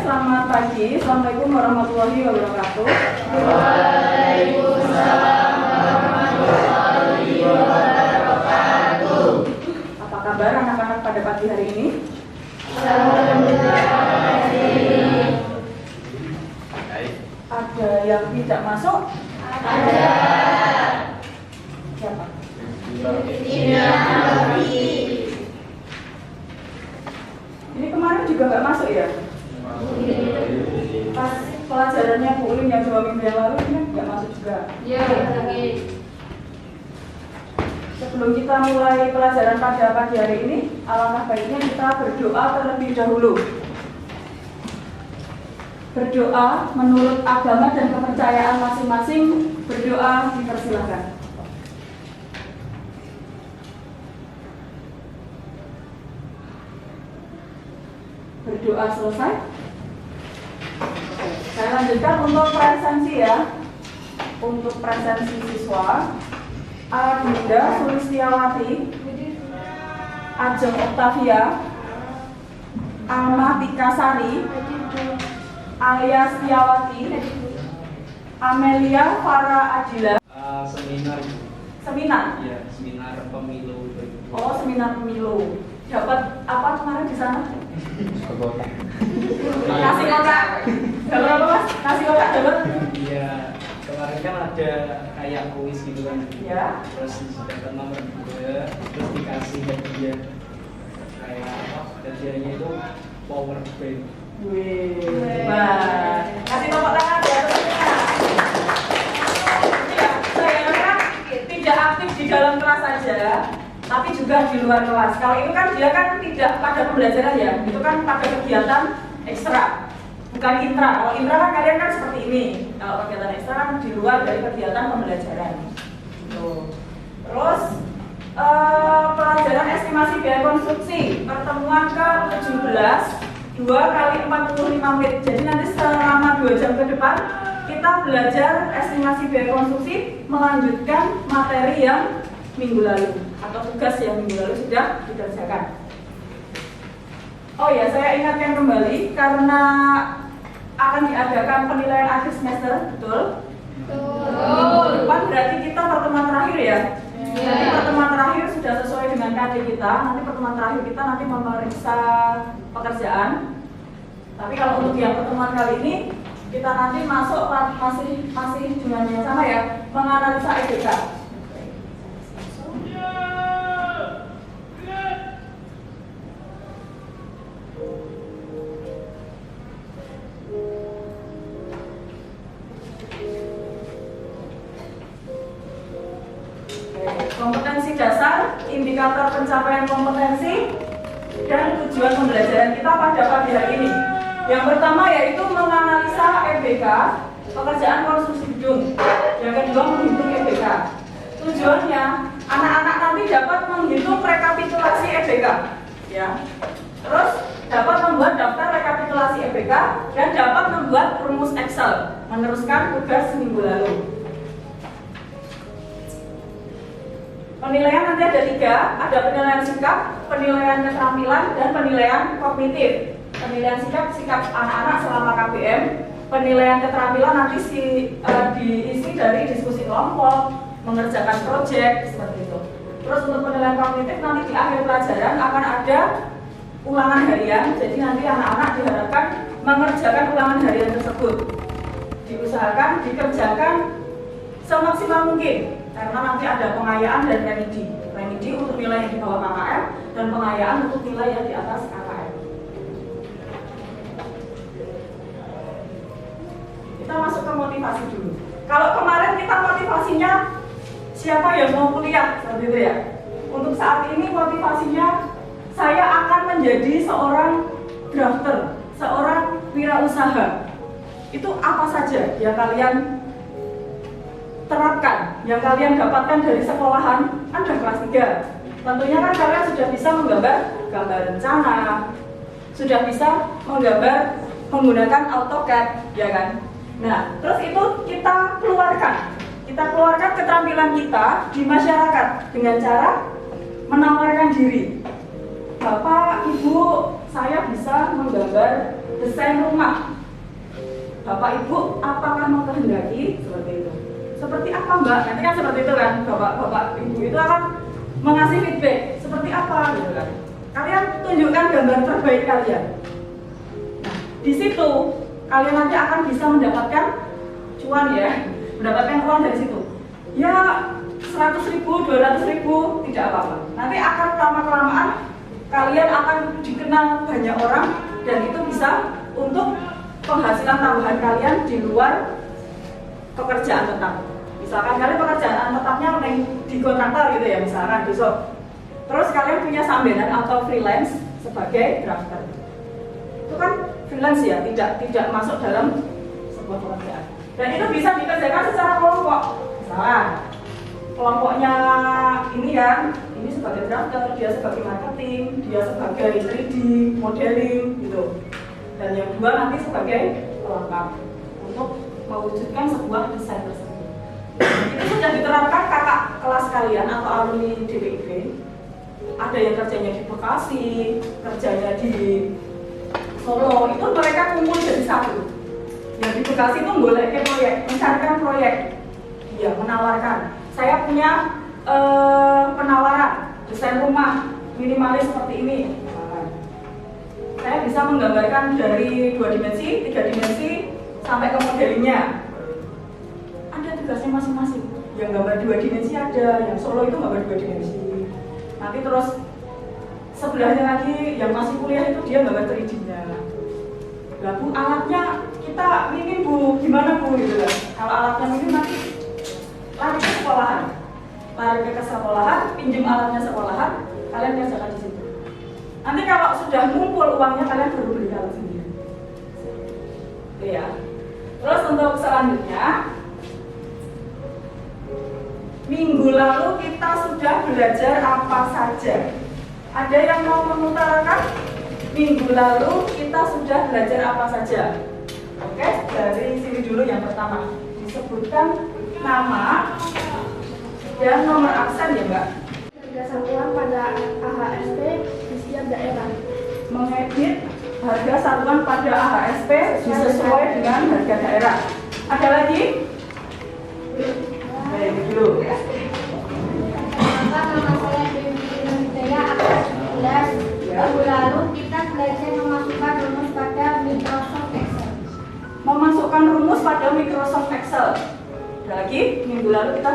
Selamat pagi, Assalamualaikum warahmatullahi wabarakatuh. Waalaikumsalam warahmatullahi wabarakatuh. Apa kabar anak-anak pada pagi hari ini? Alhamdulillah. Ada yang tidak masuk? Ada. Siapa? Ini kemarin juga nggak masuk ya? Pas pelajarannya Bu Ulin yang 2 minggu yang lalu ini nggak masuk juga. Ya, lagi. Sebelum kita mulai pelajaran pada pagi hari ini, alangkah baiknya kita berdoa terlebih dahulu. Berdoa menurut agama dan kepercayaan masing-masing, berdoa dipersilakan. Berdoa selesai. Saya lanjutkan untuk presensi ya. Untuk presensi siswa, Adinda Sulistiawati, Ajeng Oktavia, Alma Tikasari, Alia Setiawati, Amelia Farah Adila. Seminar. Ya, seminar pemilu. Oh, seminar pemilu. Dapat apa kemarin di sana? Kasih kotak. Dapat apa Mas? Kasih kotak dapat? Iya, kemarin kan ada kayak kuis gitu kan. Ya. Terus dapat nomor 2, terus dikasih hadiah kayak apa? Hadiahnya itu power bank. Wih, hebat. Kasih tepuk tangan ya teman-teman. Ya, saya kan tidak aktif di dalam kelas saja, tapi juga di luar kelas. Kalau itu kan dia kan tidak pada pembelajaran ya, itu kan pada kegiatan ekstra, bukan intra. Kalau intra kan kalian kan seperti ini. Kalau kegiatan ekstra kan di luar dari kegiatan pembelajaran. Tuh. Terus pelajaran estimasi biaya konstruksi pertemuan ke-17 2 kali 45 menit. Jadi nanti selama 2 jam ke depan kita belajar estimasi biaya konstruksi, melanjutkan materi yang minggu lalu atau tugas yang minggu lalu sudah dikerjakan. Oh ya, saya ingatkan kembali karena akan diadakan penilaian akhir semester, betul? Minggu depan berarti kita pertemuan terakhir ya. Nanti pertemuan terakhir sudah sesuai dengan KD kita. Nanti pertemuan terakhir kita nanti memeriksa pekerjaan. Tapi kalau untuk yang pertemuan kali ini kita nanti masuk masih dengan yang sama ya, menganalisa EBK. Kompetensi dasar, indikator pencapaian kompetensi, dan tujuan pembelajaran kita pada pagi hari ini. Yang pertama yaitu menganalisa EBK, pekerjaan konstruksi gedung. Yang kedua menghitung EBK. Tujuannya anak-anak nanti dapat menghitung rekapitulasi EBK, ya. Terus dapat membuat daftar rekapitulasi EBK dan dapat membuat rumus Excel, meneruskan tugas minggu lalu. Penilaian nanti ada 3, ada penilaian sikap, penilaian keterampilan, dan penilaian kognitif. Penilaian sikap anak-anak selama KBM, penilaian keterampilan nanti diisi dari diskusi kelompok, mengerjakan proyek, seperti itu. Terus untuk penilaian kognitif nanti di akhir pelajaran akan ada ulangan harian, jadi nanti anak-anak diharapkan mengerjakan ulangan harian tersebut. Diusahakan, dikerjakan semaksimal mungkin. Karena nanti ada pengayaan dan remedi. Remedi untuk nilai yang di bawah KKM dan pengayaan untuk nilai yang di atas KKM. Kita masuk ke motivasi dulu. Kalau kemarin kita motivasinya siapa yang mau kuliah, seperti itu ya. Untuk saat ini motivasinya saya akan menjadi seorang drafter, seorang wirausaha. Itu apa saja yang kalian terapkan yang kalian dapatkan dari sekolahan Anda kelas 3. Tentunya kan kalian sudah bisa menggambar gambar rencana, sudah bisa menggambar menggunakan AutoCAD, ya kan? Nah, terus itu kita keluarkan keterampilan kita di masyarakat dengan cara menawarkan diri. Bapak, Ibu, saya bisa menggambar desain rumah. Bapak, Ibu, apakah mengkehendaki seperti itu? Seperti apa, Mbak? Nanti kan seperti itu kan, Bapak, Ibu itu akan mengasih feedback seperti apa gitu kan. Kalian tunjukkan gambar terbaik kalian. Nah, di situ kalian nanti akan bisa mendapatkan cuan ya, mendapatkan uang dari situ. Ya 100.000, 200.000 tidak apa-apa. Nanti akan lama-kelamaan kalian akan dikenal banyak orang dan itu bisa untuk penghasilan tambahan kalian di luar pekerjaan tetap. Misalkan kalian pekerjaan tetapnya di kontraktor gitu ya, misalkan besok. Terus kalian punya sambilan atau freelance sebagai drafter. Itu kan freelance ya, tidak masuk dalam sebuah pekerjaan. Dan itu bisa dikerjakan secara kelompok. Misalkan kelompoknya ini kan, ini sebagai drafter, dia sebagai marketing, dia sebagai 3D modeling gitu. Dan yang dua nanti sebagai pelengkap untuk mewujudkan sebuah desain tersebut. Itu sudah diterapkan kakak kelas kalian atau alumni DPIB. Ada yang kerjanya di Bekasi, kerjanya di Solo, itu mereka kumpul jadi satu. Yang di Bekasi itu boleh ke proyek, mencarikan proyek, ya menawarkan. Saya punya penawaran desain rumah minimalis seperti ini. Saya bisa menggambarkan dari 2 dimensi, 3 dimensi sampai ke modelingnya. Ada tugasnya masing-masing. Yang gambar 2 dimensi ada, yang Solo itu gambar 2 dimensi. Nanti terus sebelahnya lagi yang masih kuliah itu dia gambar 3D-nya. Lah Bu, alatnya kita minim Bu, gimana Bu gitu kan. Kalau alatnya minim nanti lari ke sekolahan. Lari ke sekolahan, pinjam alatnya sekolahan, kalian kerjakan di situ. Nanti kalau sudah ngumpul uangnya kalian baru beli alat sendiri. Oke ya. Terus untuk selanjutnya, minggu lalu kita sudah belajar apa saja? Ada yang mau mengutarakan? Minggu lalu kita sudah belajar apa saja? Oke, dari sini dulu yang pertama. Disebutkan nama dan nomor absen ya Mbak. Harga satuan pada AHSP di setiap daerah. Mengedit harga satuan pada AHSP sesuai dengan harga daerah. Ada lagi? Baik dulu. Nama saya Dewi Hidayah, angkatan 11. Minggu lalu kita belajar memasukkan rumus pada Microsoft Excel. Memasukkan rumus pada Microsoft Excel. Ada lagi? Minggu lalu kita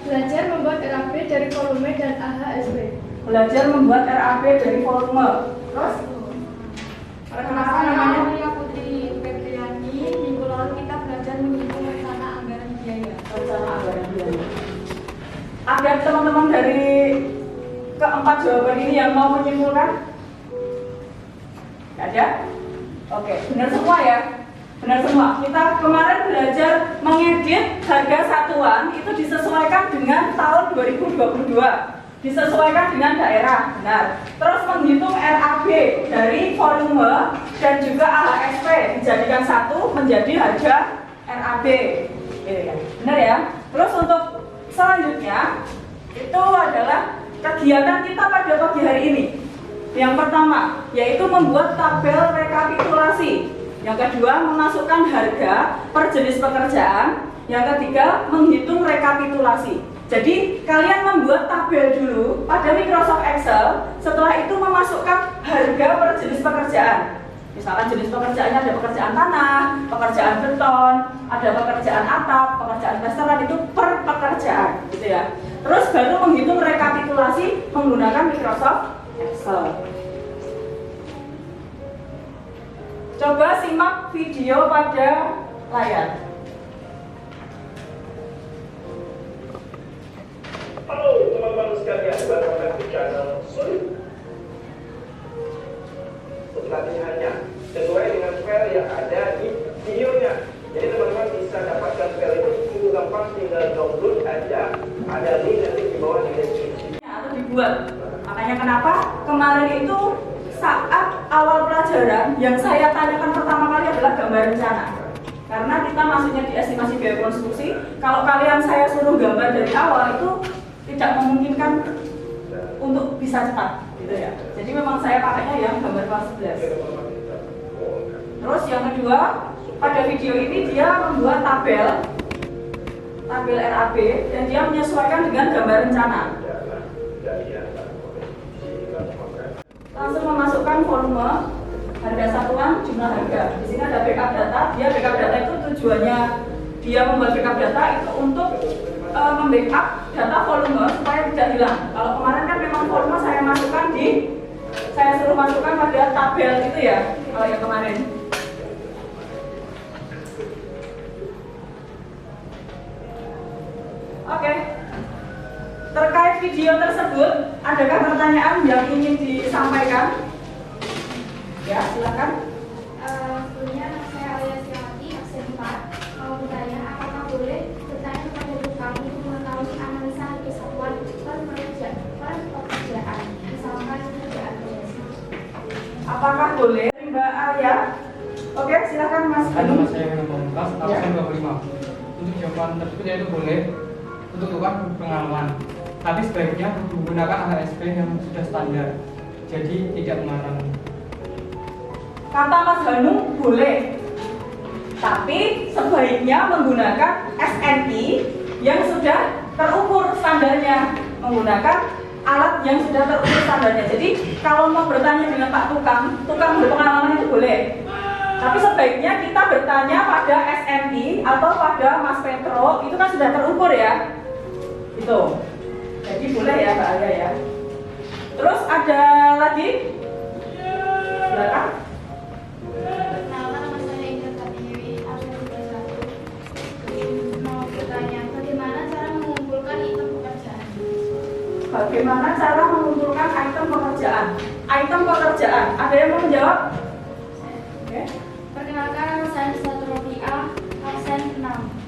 Belajar membuat RAP dari volume dan AHSP. belajar membuat RAP dari volume. Terus? Perkenalkan namanya? Maria Putri Febriani. Minggu lalu kita belajar menghitung rencana anggaran biaya. Rencana anggaran biaya. Ada teman-teman dari keempat jawaban ini yang mau menyimpulkan? Nggak ada? Oke, benar semua ya? Benar semua. Kita kemarin belajar mengedit harga satuan itu disesuaikan dengan tahun 2022. Disesuaikan dengan daerah, benar. Terus menghitung RAB dari volume dan juga AHSP dijadikan satu menjadi harga RAB. Benar ya? Terus untuk selanjutnya itu adalah kegiatan kita pada pagi hari ini. Yang pertama yaitu membuat tabel rekapitulasi. Yang kedua memasukkan harga per jenis pekerjaan. Yang ketiga menghitung rekapitulasi. Jadi kalian membuat tabel dulu pada Microsoft Excel. Setelah itu memasukkan harga per jenis pekerjaan. Misalkan jenis pekerjaannya ada pekerjaan tanah, pekerjaan beton, ada pekerjaan atap, pekerjaan plesteran, itu per pekerjaan, gitu ya. Terus baru menghitung rekapitulasi menggunakan Microsoft Excel. Coba simak video pada layar. Halo teman-teman sekalian, welcome back to channel Sulit. Untuk latihannya sesuai dengan file yang ada di videonya. Jadi teman-teman bisa dapatkan file itu sungguh gampang tinggal download aja. Ada link nanti di bawah di deskripsi. Atau dibuat. Makanya kenapa kemarin itu saat awal pelajaran yang saya tanyakan pertama kali adalah gambar rencana. Karena kita masuknya di estimasi biaya konstruksi, kalau kalian saya suruh gambar dari awal itu tidak memungkinkan untuk bisa cepat, gitu ya. Jadi memang saya pakainya yang gambar kelas 11. Terus yang kedua, pada video ini dia membuat tabel RAB dan dia menyesuaikan dengan gambar rencana. Langsung memasukkan volume, harga satuan, jumlah harga. Di sini ada backup data. Dia backup data itu tujuannya dia membuat backup data itu untuk membackup data volume supaya tidak hilang. Kalau kemarin kan memang volume saya suruh masukkan pada tabel itu ya, kalau yang kemarin. Oke. Terkait video tersebut, adakah pertanyaan yang ingin disampaikan? Ya, silakan. Sebelumnya saya Alia Siawati, absen 4. Mau bertanya, apakah boleh bertanya kepada tukang untuk mengetahui analisa harga satuan per pekerjaan, misalkan pekerjaan biasa? Apakah boleh, Mbak Alia? Oke, silakan Mas. Nama saya Heru Pamungkas, absen 25. Untuk jawaban tersebut yaitu boleh untuk tukang pengalaman. Tapi sebaiknya menggunakan ASP yang sudah standar, jadi tidak mengarang. Kata Mas Hanung boleh, tapi sebaiknya menggunakan SNI yang sudah terukur standarnya, menggunakan alat yang sudah terukur standarnya. Jadi kalau mau bertanya dengan Pak tukang berpengalaman itu boleh, tapi sebaiknya kita bertanya pada SNI atau pada Mas Petro, itu kan sudah terukur ya, itu. Jadi boleh ya Mbak Alia ya. Terus ada lagi? Silakan. Perkenalkan, nama saya Indah Kartiwi, absen 31. Mau bertanya, bagaimana cara mengumpulkan item pekerjaan? Bagaimana cara mengumpulkan item pekerjaan? Item pekerjaan, ada yang mau menjawab? Oke. Perkenalkan, nama saya Nisa Rofiah, absen 6.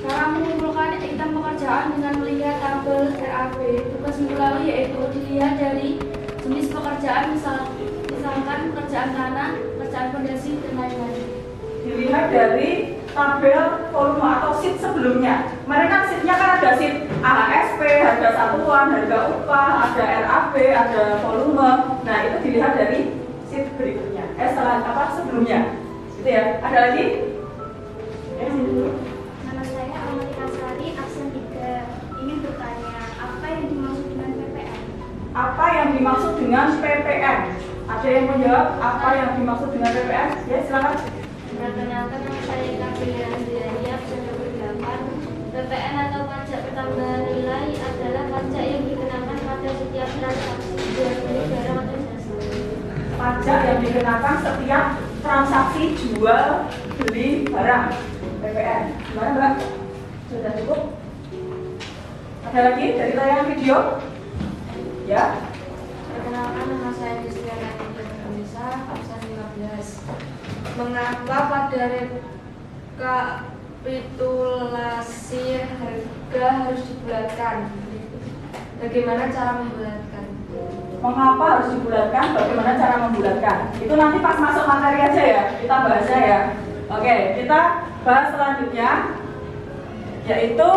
Cara mengumpulkan item pekerjaan dengan melihat tabel RAB tugas minggu lalu yaitu dilihat dari jenis pekerjaan, misalkan pekerjaan tanah, pekerjaan fondasi, dan lain-lain. Dilihat dari tabel volume atau sheet sebelumnya. Mereka sheetnya kan ada sheet AHSP, harga satuan, harga upah, ada RAB, ada volume. Nah itu dilihat dari sheet berikutnya. Sebelumnya. Gitu ya. Ada lagi? Ya, sini dulu. Nama saya Amalia Sari, absen 3. Ingin bertanya, apa yang dimaksud dengan PPN? Apa yang dimaksud dengan PPN? Ada yang menjawab apa yang dimaksud dengan PPN? Ya, silakan. Perkenalkan, nama saya Gabriela Andriani, absen 28. PPN atau pajak pertambahan nilai adalah pajak yang dikenakan pada setiap transaksi jual beli barang atau jasa. Pajak yang dikenakan setiap transaksi jual beli barang. PPN. Gimana Mbak? Sudah cukup? Ada lagi dari tayangan video? Ya. Perkenalkan, nama saya Kristiana Indonesia, absen 15. Mengapa pada rekapitulasi harga harus dibulatkan? Bagaimana cara membulatkan? Mengapa harus dibulatkan? Bagaimana cara membulatkan? Itu nanti pas masuk materi aja ya, kita bahasnya ya. Oke, kita bahas selanjutnya, yaitu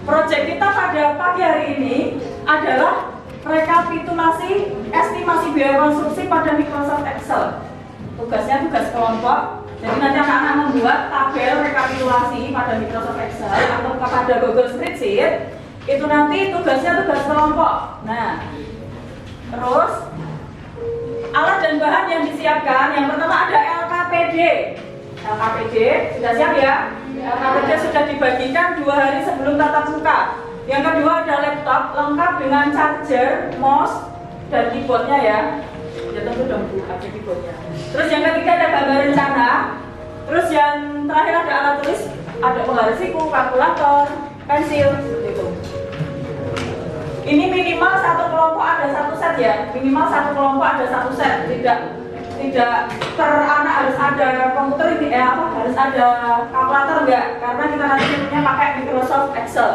proyek kita pada pagi hari ini adalah rekapitulasi estimasi biaya konstruksi pada Microsoft Excel. Tugasnya tugas kelompok. Jadi nanti anak-anak membuat tabel rekapitulasi pada Microsoft Excel atau pada Google Spreadsheet. Itu nanti tugasnya tugas kelompok. Nah, terus alat dan bahan yang disiapkan, yang pertama ada LKPD. LKPD sudah siap ya? LKPD sudah dibagikan 2 hari sebelum tatap muka. Yang kedua ada laptop lengkap dengan charger, mouse, dan keyboardnya ya. Ya tentu dong Bu, ada keyboardnya. Terus yang ketiga ada gambar rencana. Terus yang terakhir ada alat tulis, ada penggaris siku, kalkulator, pensil, seperti itu. Ini minimal satu kelompok ada 1 set ya. Minimal satu kelompok ada 1 set, tidak tidak anak harus ada komputer ini harus ada kalkulator enggak, karena kita nanti punya pakai Microsoft Excel.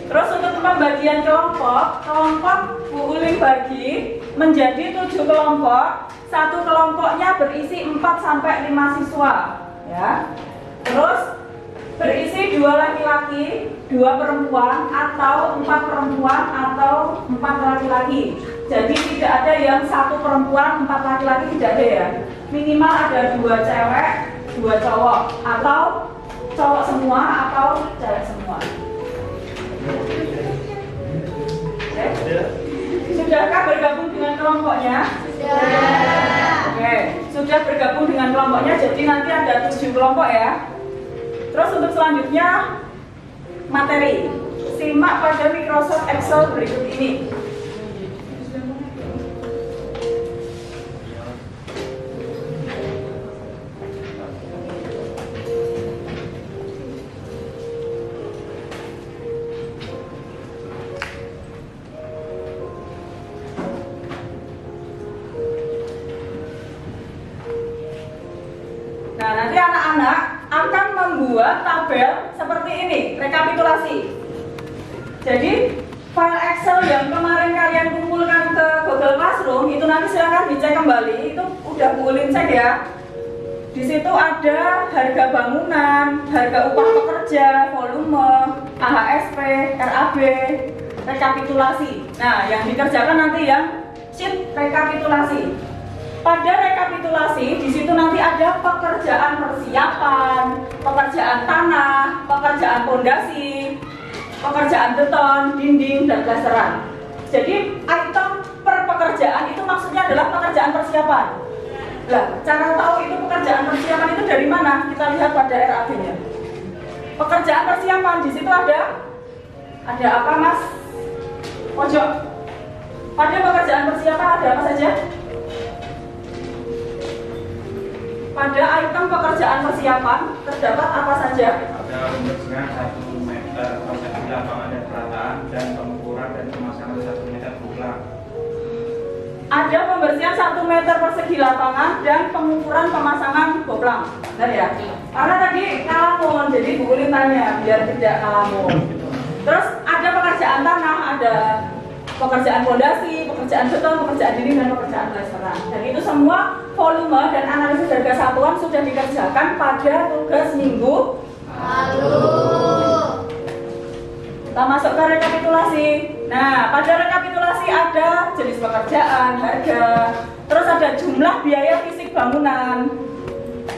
Terus untuk pembagian kelompok Bu Ulin bagi menjadi 7 kelompok. Satu kelompoknya berisi 4 sampai 5 siswa, ya. Terus berisi 2 laki-laki, 2 perempuan, atau 4 perempuan atau 4 laki-laki. Jadi tidak ada yang 1 perempuan, 4 laki-laki, tidak ada ya. Minimal ada 2 cewek, 2 cowok, atau cowok semua atau cewek semua. Sudahkah bergabung dengan kelompoknya? Sudah. Oke, sudah bergabung dengan kelompoknya, jadi nanti ada 7 kelompok ya. Terus untuk selanjutnya materi. Simak pada Microsoft Excel berikut ini. Nah, nanti anak-anak akan membuat tabel seperti ini, rekapitulasi. Jadi, file Excel yang kemarin kalian kumpulkan ke Google Classroom, itu nanti silahkan dicek kembali, itu udah Bu Ulin cek ya. Di situ ada harga bangunan, harga upah pekerja, volume, AHSP, RAB, rekapitulasi. Nah, yang dikerjakan nanti yang sheet rekapitulasi. Pada rekapitulasi, di situ nanti ada pekerjaan persiapan, pekerjaan tanah, pekerjaan pondasi, pekerjaan beton, dinding, dan plasteran. Jadi item per pekerjaan itu maksudnya adalah pekerjaan persiapan. Nah, cara tahu itu pekerjaan persiapan itu dari mana? Kita lihat pada RAB-nya. Pekerjaan persiapan di situ ada apa, Mas? Pojok. Pada pekerjaan persiapan ada apa saja? Pada item pekerjaan persiapan terdapat apa saja? Ada pembersihan 1 meter persegi lapangan dan perataan, dan pengukuran dan pemasangan 1 meter bola. Ada pembersihan 1 meter persegi lapangan dan pengukuran pemasangan boplang. Benar ya? Karena tadi ngalamun, jadi Bu Ulin tanya biar tidak ngalamun. Terus ada pekerjaan tanah, ada pekerjaan fondasi, pekerjaan beton, pekerjaan dinding, dan pekerjaan plasteran. Dan itu semua volume dan analisis harga satuan sudah dikerjakan pada tugas minggu lalu. Kita masuk ke rekapitulasi. Nah, pada rekapitulasi ada jenis pekerjaan, harga, terus ada jumlah biaya fisik bangunan,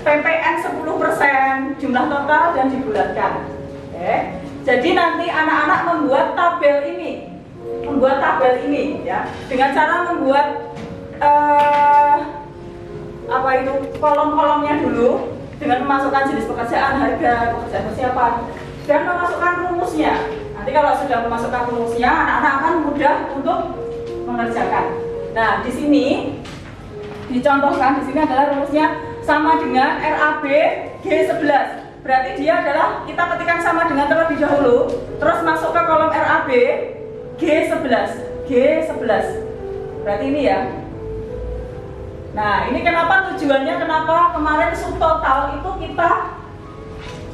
PPN 10%, jumlah total, dan dibulatkan. Oke. Jadi nanti anak-anak membuat tabel ini ya, dengan cara membuat kolom-kolomnya dulu dengan memasukkan jenis pekerjaan, harga, pekerjaan persiapan, dan memasukkan rumusnya. Nanti kalau sudah memasukkan rumusnya, anak-anak akan mudah untuk mengerjakan. Nah, di sini dicontohkan, di sini adalah rumusnya sama dengan RAB G11. Berarti dia adalah, kita ketikkan sama dengan terlebih dahulu, terus masuk ke kolom RAB G11. Berarti ini ya. Nah, ini kenapa tujuannya, kenapa kemarin subtotal itu kita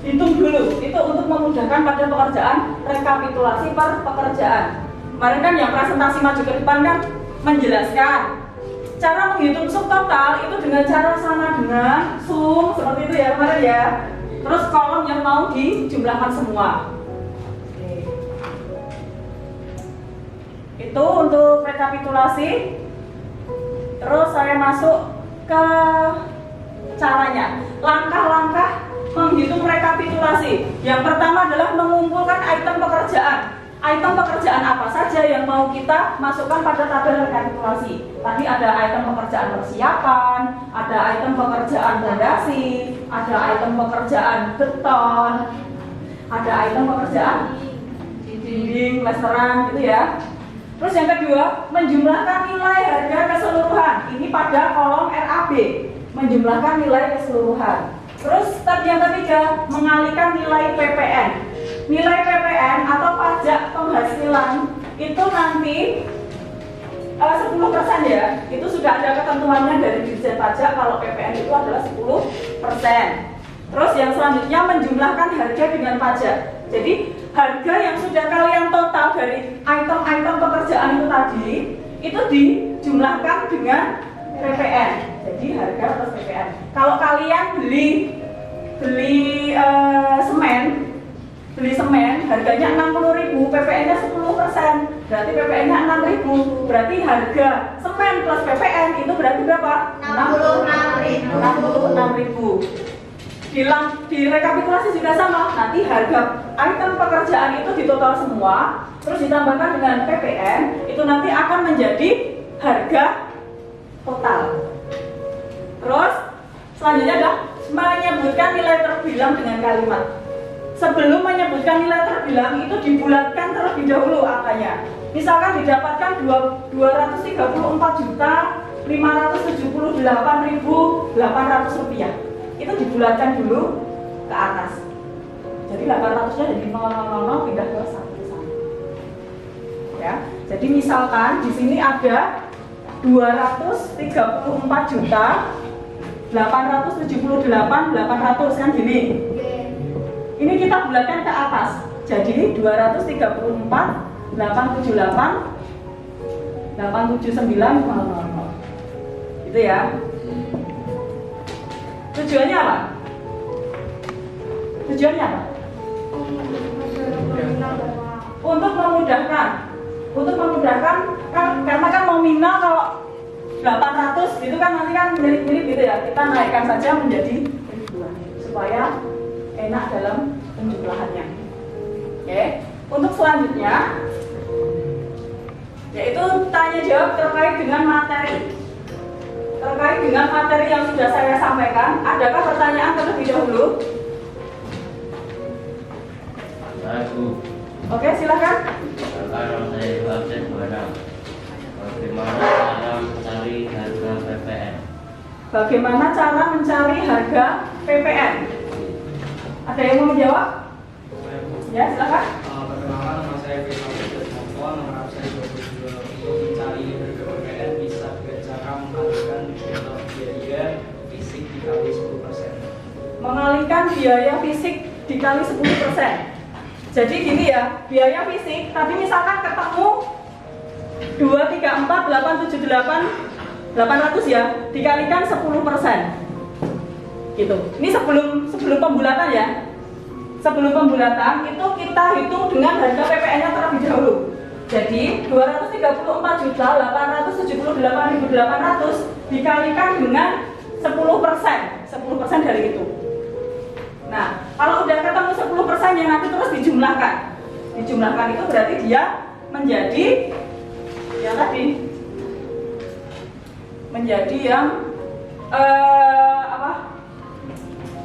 hitung dulu. Itu untuk memudahkan pada pekerjaan rekapitulasi per pekerjaan. Kemarin kan yang presentasi maju ke depan kan menjelaskan cara menghitung subtotal itu dengan cara sama dengan sum, seperti itu ya kemarin ya. Terus kolom yang mau dijumlahkan semua. Oke. Itu untuk rekapitulasi. Terus saya masuk ke caranya. Langkah-langkah menghitung rekapitulasi. Yang pertama adalah mengumpulkan item pekerjaan. Item pekerjaan apa saja yang mau kita masukkan pada tabel rekapitulasi. Tadi ada item pekerjaan persiapan, ada item pekerjaan fondasi, ada item pekerjaan beton, ada item pekerjaan dinding, plasteran gitu ya. Terus yang kedua, menjumlahkan nilai harga keseluruhan. Ini pada kolom RAB, menjumlahkan nilai keseluruhan. Terus step yang ketiga, mengalihkan nilai PPN. Nilai PPN atau pajak penghasilan itu nanti 10% ya, itu sudah ada ketentuannya dari Dirjen Pajak kalau PPN itu adalah 10%. Terus yang selanjutnya menjumlahkan harga dengan pajak. Jadi harga yang sudah kalian total dari item-item pekerjaan itu tadi itu dijumlahkan dengan PPN. Jadi harga plus PPN. Kalau kalian beli semen harganya 60.000, PPN-nya 10%. Berarti PPN-nya 6.000. Berarti harga semen plus PPN itu berarti berapa? 66.000. Di rekapitulasi juga sama. Nanti harga item pekerjaan itu ditotal semua, terus ditambahkan dengan PPN, itu nanti akan menjadi harga total. Terus selanjutnya adalah menyebutkan nilai terbilang dengan kalimat. Sebelum menyebutkan nilai terbilang itu dibulatkan terlebih dahulu angkanya. Misalkan didapatkan 234.578.800 rupiah. Itu dibulatkan dulu ke atas. Jadi 800-nya dari 000 pindah ke 1 ya. Jadi misalkan di sini ada 234.878.800 kan gini. Ini kita bulatkan ke atas. Jadi 234.878.879.000. Itu ya. Tujuannya apa? Untuk memudahkan karena kan nominal kalau 800 itu kan nanti kan mirip-mirip gitu ya. Kita naikkan saja menjadi ribuan supaya enak dalam penjumlahannya. Oke. Untuk selanjutnya yaitu tanya jawab terkait dengan materi. Terkait dengan materi yang sudah saya sampaikan, adakah pertanyaan terlebih dahulu? Aku. Oke, silakan. Kalau saya itu absen 26. Bagaimana cara mencari harga PPN? Bagaimana cara mencari harga PPN? Ada yang mau menjawab? Ya, silakan. Perkenalkan, nama saya Firman Desmoko, nomor absen 22. Untuk mencari harga PPN bisa dengan cara mengalihkan biaya fisik dikali 10%. Mengalihkan biaya fisik dikali 10%. Jadi gini ya, biaya fisik tadi misalkan ketemu 234.878.800 ya, dikalikan 10%. Gitu. Ini sebelum pembulatan ya. Sebelum pembulatan itu kita hitung dengan harga PPN-nya terlebih dahulu. Jadi 234.878.800 dikalikan dengan 10% dari itu. Nah, kalau udah ketemu 10% yang nanti terus dijumlahkan. Dijumlahkan itu berarti dia menjadi ya tadi menjadi yang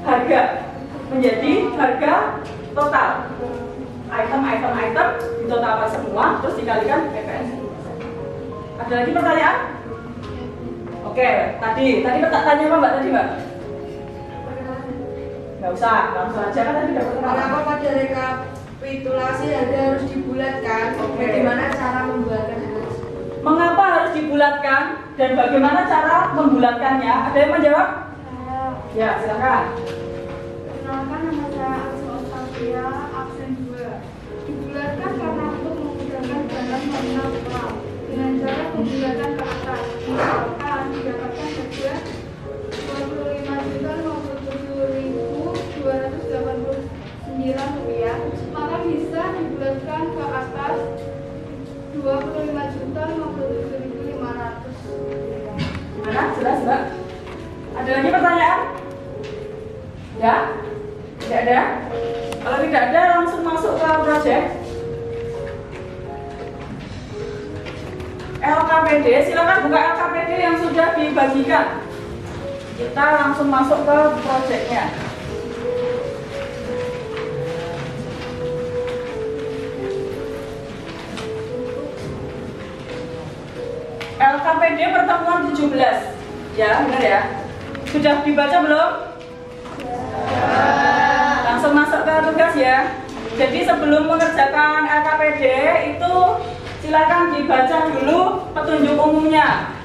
harga, menjadi harga total. Item ditotalkan semua terus dikalikan PPN 10%. Ada lagi pertanyaan? Oke, tadi tanya apa Mbak tadi Mbak? Nggak usah, langsung aja kan tadi dapat pertanyaan. Kenapa pada rekapitulasi harga harus dibulatkan? Bagaimana cara membulatkan harga tersebut? Mengapa harus dibulatkan dan bagaimana cara membulatkannya? Ada yang menjawab? Ya, silakan. Perkenalkan, nama saya Aksa Ostavia, absen 2. Dibulatkan karena untuk memudahkan dalam nominal uang dengan cara pembulatan ke atas. Misalkan didapatkan harga 25.067.289 rupiah, maka bisa dibulatkan ke atas 25.057.500. Mana? Jelas Mbak? Ada lagi pertanyaan? Ya? Tidak ada? Kalau tidak ada langsung masuk ke project LKPD. Silakan buka LKPD yang sudah dibagikan. Kita langsung masuk ke projectnya. LKPD pertemuan 17. Ya, benar ya? Sudah dibaca belum? Langsung masuk ke tugas ya. Jadi sebelum mengerjakan LKPD itu silakan dibaca dulu petunjuk umumnya.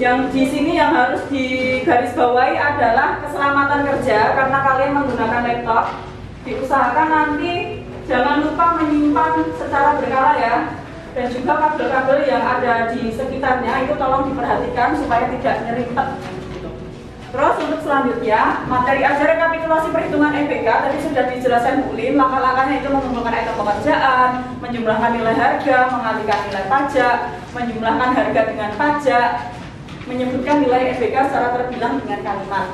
Yang di sini yang harus digarisbawahi adalah keselamatan kerja karena kalian menggunakan laptop. Diusahakan nanti jangan lupa menyimpan secara berkala ya. Dan juga kabel-kabel yang ada di sekitarnya itu tolong diperhatikan supaya tidak nyerimpet. Terus untuk selanjutnya, materi ajar rekapitulasi perhitungan EBK tadi sudah dijelaskan Bu Lin. Langkah-langkahnya itu mengumpulkan item pekerjaan, menjumlahkan nilai harga, mengalihkan nilai pajak, menjumlahkan harga dengan pajak, menyebutkan nilai EBK secara terbilang dengan kalimat.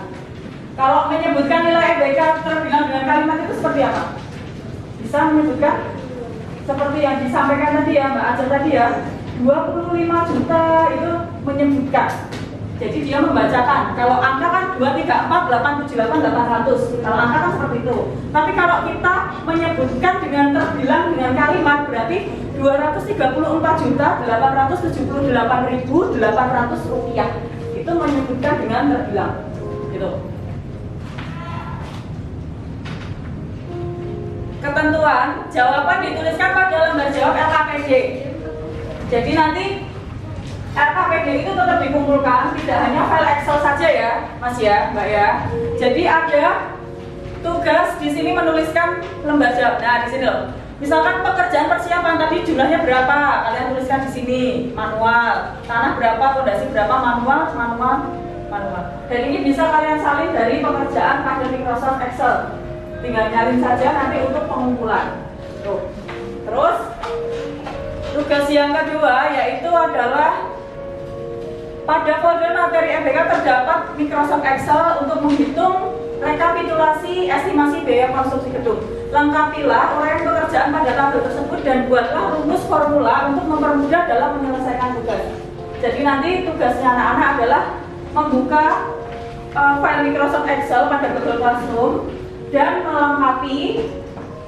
Kalau menyebutkan nilai EBK terbilang dengan kalimat itu seperti apa? Bisa menyebutkan? Seperti yang disampaikan tadi ya Mbak Ajar tadi ya, 25 juta itu menyebutkan. Jadi dia membacakan. Kalau angka kan 2, 3, 4, 8, 7, 8, 800. Kalau angka kan seperti itu. Tapi kalau kita menyebutkan dengan terbilang dengan kalimat berarti 234.878.800 rupiah. Itu menyebutkan dengan terbilang. Gitu. Ketentuan, jawaban dituliskan pada lembar jawab LKPD. Jadi nanti LKPD itu tetap dikumpulkan, tidak hanya file Excel saja ya, Mas ya, Mbak ya. Jadi ada tugas di sini menuliskan lembar jawab. Nah, di sini loh. Misalkan pekerjaan persiapan tadi jumlahnya berapa, kalian tuliskan di sini, manual. Tanah berapa, fondasi berapa, manual. Dan ini bisa kalian salin dari pekerjaan pada Microsoft Excel. Tinggal nyalin saja nanti untuk pengumpulan. Tuh. Terus tugas yang kedua yaitu adalah pada folder materi EBK terdapat Microsoft Excel untuk menghitung rekapitulasi estimasi biaya konstruksi gedung. Lengkapilah uraian pekerjaan pada tabel tersebut dan buatlah rumus formula untuk mempermudah dalam menyelesaikan tugas. Jadi nanti tugasnya anak-anak adalah membuka file Microsoft Excel pada Google Classroom dan melengkapi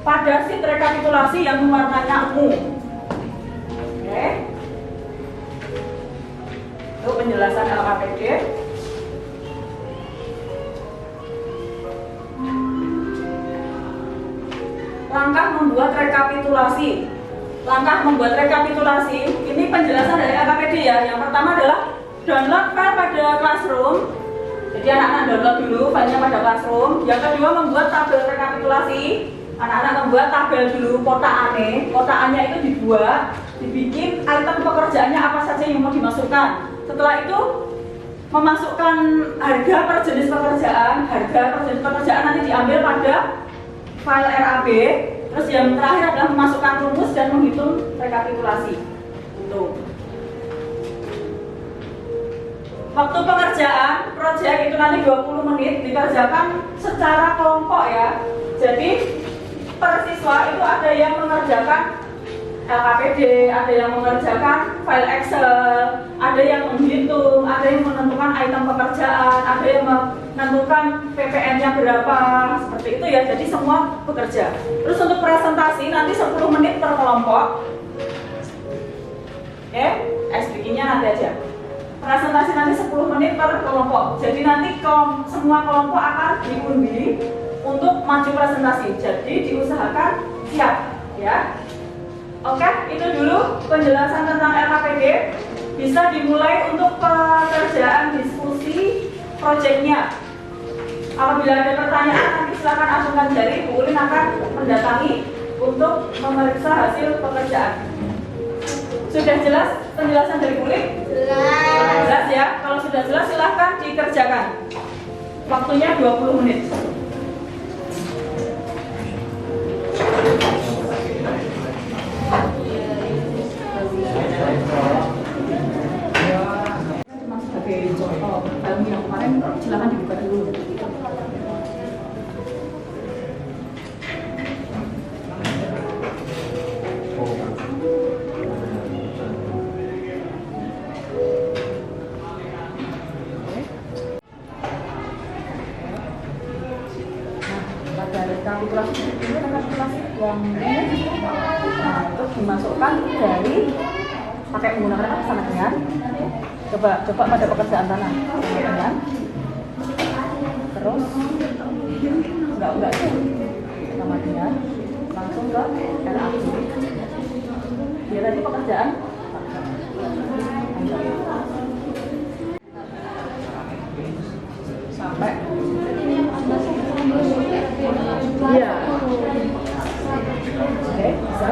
pada sheet rekapitulasi yang warnanya ungu. Oke. Itu penjelasan LKPD. Langkah membuat rekapitulasi. Langkah membuat rekapitulasi, ini penjelasan dari LKPD ya. Yang pertama adalah download file pada Classroom. Jadi anak-anak download dulu filenya pada Classroom. Yang kedua membuat tabel rekapitulasi. Anak-anak membuat tabel dulu kotaannya. Kotaannya itu dibuat, dibikin item pekerjaannya apa saja yang mau dimasukkan. Setelah itu memasukkan harga per jenis pekerjaan. Harga per jenis pekerjaan nanti diambil pada file RAB. Terus yang terakhir adalah memasukkan rumus dan menghitung rekapitulasi. Tuh. Waktu pekerjaan proyek itu nanti 20 menit dikerjakan secara kelompok ya. Jadi per siswa itu ada yang mengerjakan LKPD, ada yang mengerjakan file Excel, ada yang menghitung, ada yang menentukan item pekerjaan, ada yang menentukan PPN-nya berapa, seperti itu ya. Jadi semua bekerja. Terus untuk presentasi nanti 10 menit per kelompok. Oke, SBK-nya nanti aja. Presentasi nanti 10 menit per kelompok. Jadi nanti semua kelompok akan diundi untuk maju presentasi. Jadi diusahakan siap ya. Oke, itu dulu penjelasan tentang LKPD. Bisa dimulai untuk pekerjaan diskusi proyeknya. Apabila ada pertanyaan nanti silakan acungkan jari. Bu Ulin akan mendatangi untuk memeriksa hasil pekerjaan. Sudah jelas penjelasan dari Bu Ulin? Jelas ya. Kalau sudah jelas silahkan dikerjakan. Waktunya 20 menit. Cuma sebagai contoh, kalau yang kemarin silahkan dibuka dulu. Rekapitulasi ini rekapitulasi yang ini, nah itu dimasukkan dari pakai menggunakan apa sama dengan coba pada pekerjaan tanah sama dengan terus enggak sama dengan langsung ke RAB Ya tadi pekerjaan sampai iya. Oke, bisa.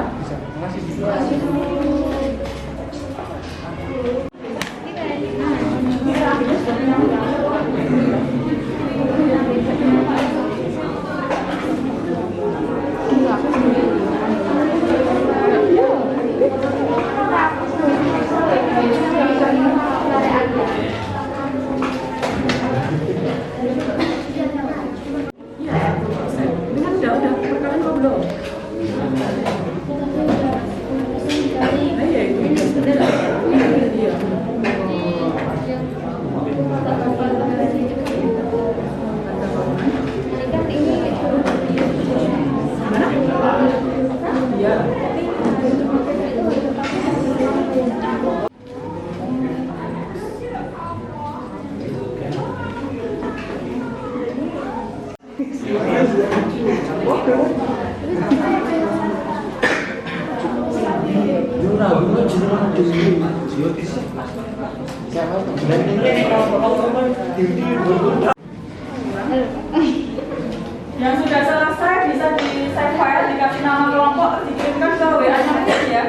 Yang sudah selesai bisa di save file, dikasih nama kelompok, dikirimkan ke WA-nya ya.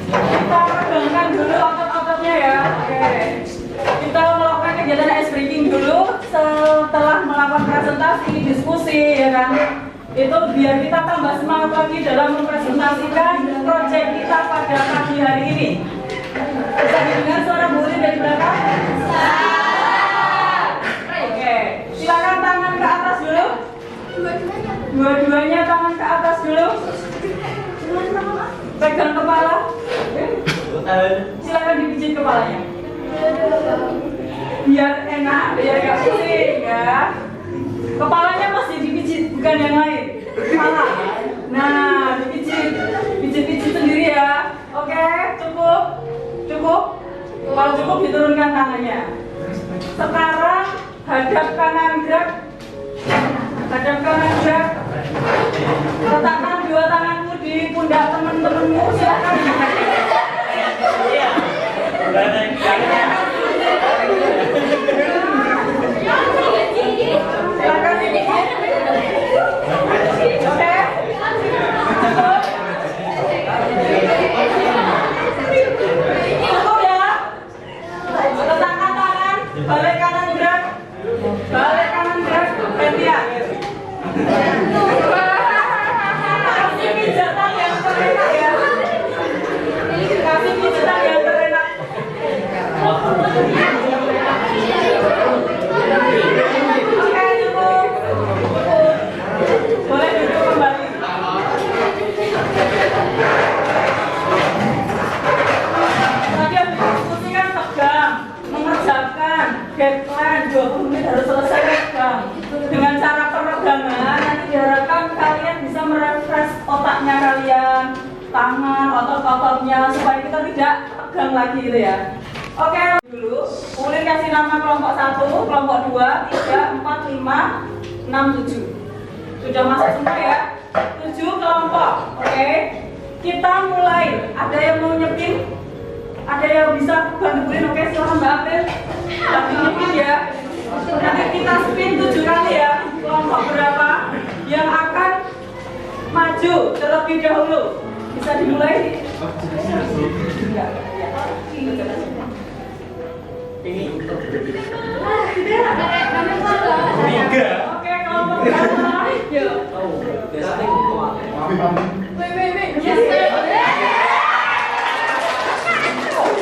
Kita regangkan dulu otot-ototnya ya. Oke. Kita melakukan kegiatan ice breaking dulu setelah melakukan presentasi, diskusi ya kan. Itu biar kita tambah semangat lagi dalam mempresentasikan proyek kita pada pagi hari ini. Bisa didengar suara Bu Rin dari belakang? Oke, silakan tangan ke atas dulu. Dua-duanya tangan ke atas dulu. Pegang kepala. Silakan dipijit kepalanya. Biar enak, biar gak pusing ya. Kepalanya masih dipijit, bukan yang lain. Kepala. Nah, dipijit. Pijit-pijit sendiri ya. Oke, cukup. Cukup? Kalau cukup diturunkan tangannya. Sekarang hadap kanan gerak. Hadap kanan gerak. Letakkan dua tanganmu di pundak teman-temanmu. Silakan. Silakan dipijit. Oke? Cukup? Cukup ya? Letakkan tangan, balik kanan gerak. Balik kanan gerak, gantian. Kasih pijatan yang terenak ya. Kasih pijatan yang terenak. Oke, cukup. Boleh duduk kembali. Tadi yang didiskusikan tegang, mengerjakan deadline 20 menit harus selesai tegang. Dengan cara peregangan nanti diharapkan kalian bisa merefresh otaknya kalian, tangan, otot-ototnya supaya kita tidak tegang lagi gitu ya. Oke, dulu Ulin kasih nama kelompok 1, kelompok 2, 3, 4, 5, 6, 7. Sudah masuk semua ya? 7 kelompok. Oke. Kita mulai. Ada yang mau nyepin? Ada yang bisa bantuin? Oke, silahkan Mbak April. Tapi nyepin ya. Nanti kita spin 7 kali ya. Kelompok berapa yang akan maju terlebih dahulu? Bisa dimulai? Enggak. Ya. Ini. Oke, kelompok berapa? Yuk. Wait.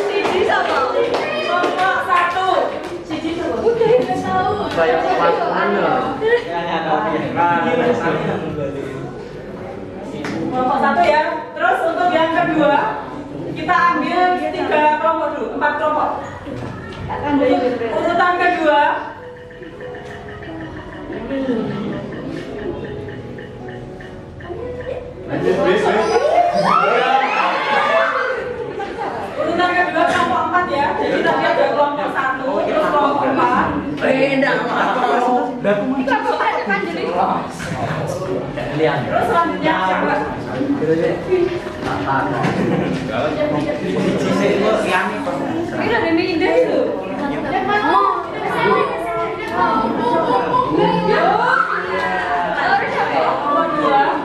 Siji sama. Kelompok 1. Siji sama. Udah tahu. Saya pasangannya. Kelompok 1 ya. Terus untuk yang kedua, kita ambil 3 kelompok dulu, 4 kelompok. Urutan kedua. Urutan kedua kelompok 4 ya. Jadi tadi ada kelompok 1, terus kelompok 4. Terus selanjutnya coba. Ini udah pindah itu. Nomor 2.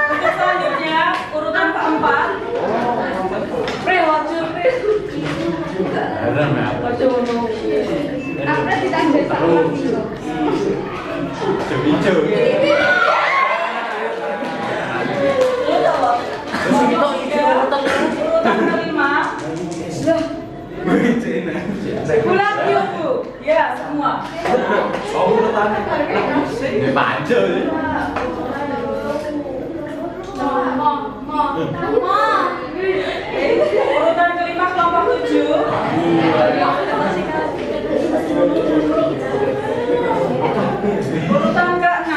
Untuk selanjutnya urutan keempat. Apa ditanggung sama Urutan kelima. Bulan biru. Ya, semua. Urutan kelima kelompok 7. Urutan ke-6.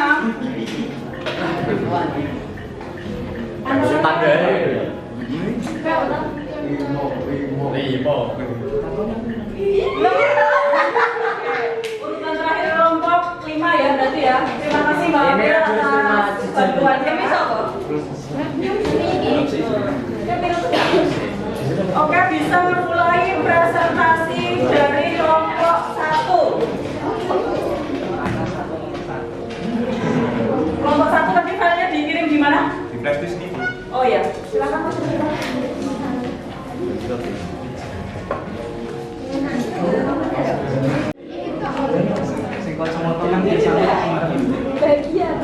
Urutan terakhir kelompok 5 ya berarti ya. Terima kasih Mbak Amir atas bantuannya. Oke, bisa mulai presentasi dari kelompok 1. Kelompok 1 tadi filenya dikirim di mana? Di flash disk. Oh ya, silakan Mas. Sing kacamata nang biasanya kemarin. bagian.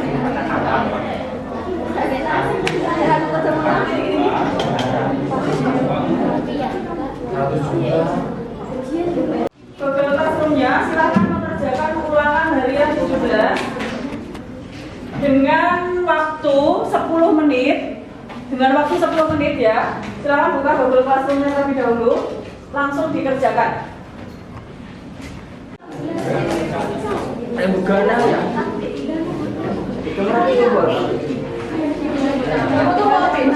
Google Classroom-nya silakan mengerjakan ulangan harian 17 dengan waktu 10 menit. Dengan waktu 10 menit ya. Silakan buka Google Classroom-nya terlebih dahulu, langsung dikerjakan. Kamu tuh mau ngapain?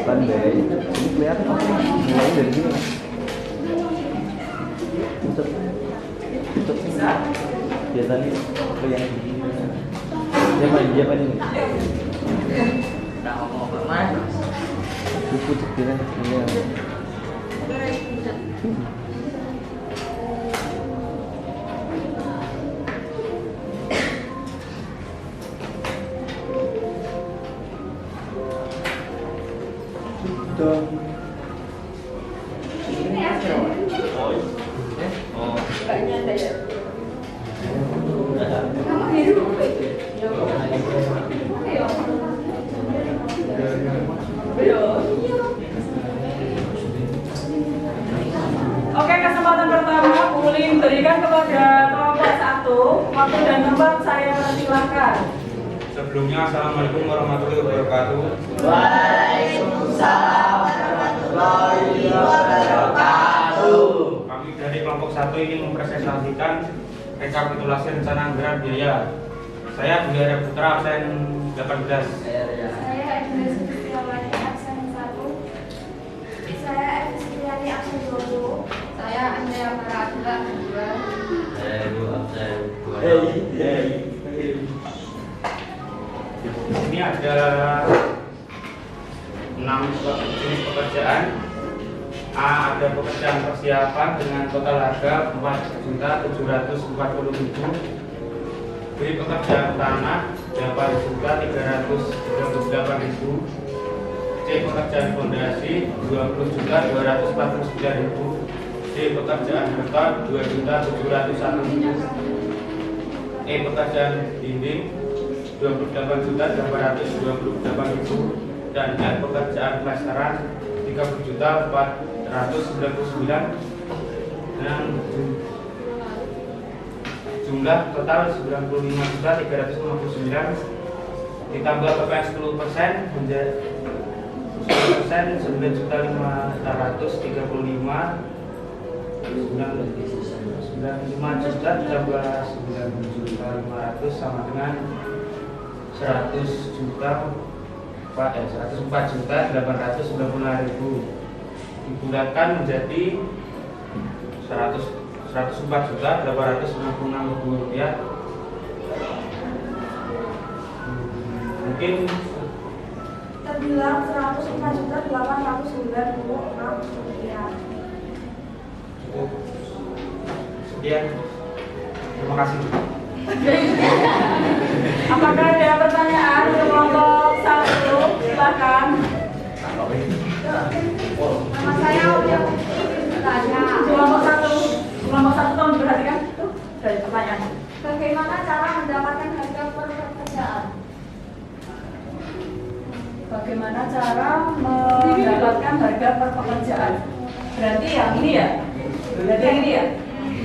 Pandai, ini kelihatan apa? Mulai dari sini. Untuk dia tadi apa yang dia apa ini? Buku cekiran ini. Oke, kesempatan pertama Ulin berikan kepada kelompok 1. Waktu dan tempat saya persilahkan. Sebelumnya, Assalamualaikum warahmatullahi wabarakatuh. Waalaikumsalam warahmatullahi wabarakatuh. Kami dari kelompok 1 ingin mempresentasikan rekapitulasi rencana anggaran biaya. Saya Budi Arya Putra, absen 18. Saya Agnes Setiawati absen 1. Saya Evi Setiawati absen 20. Saya Andrea Maratula 2. Saya Ibu absen 2. Ini ada 6 jenis pekerjaan. A. Ada pekerjaan persiapan dengan total harga 4.740.000. B. Pekerjaan tanah 8.338.000. C. Pekerjaan fondasi 20.249.000. D. Pekerjaan beton 2.701.000. E. Pekerjaan dinding 28.828.000. Dan F. Pekerjaan plesteran 30.499.000 dan jumlah total 95.359 ditambah PPN 10% persen 9.535.905 juta ditambah 9.500 sama dengan 104.896.000 dibulatkan menjadi 104.896.000 rupiah. Mungkin terbilang 104.896.000 rupiah. cukup sekian. Terima kasih. Apakah ada pertanyaan untuk kelompok 1? Silakan. Nama saya Aulia bertanya. Kelompok 1 tolong diperhatikan. Tuh, dari pertanyaan. Bagaimana cara mendapatkan harga per pekerjaan? Bagaimana cara mendapatkan harga per pekerjaan? Berarti yang ini ya? Berarti yang ini ya?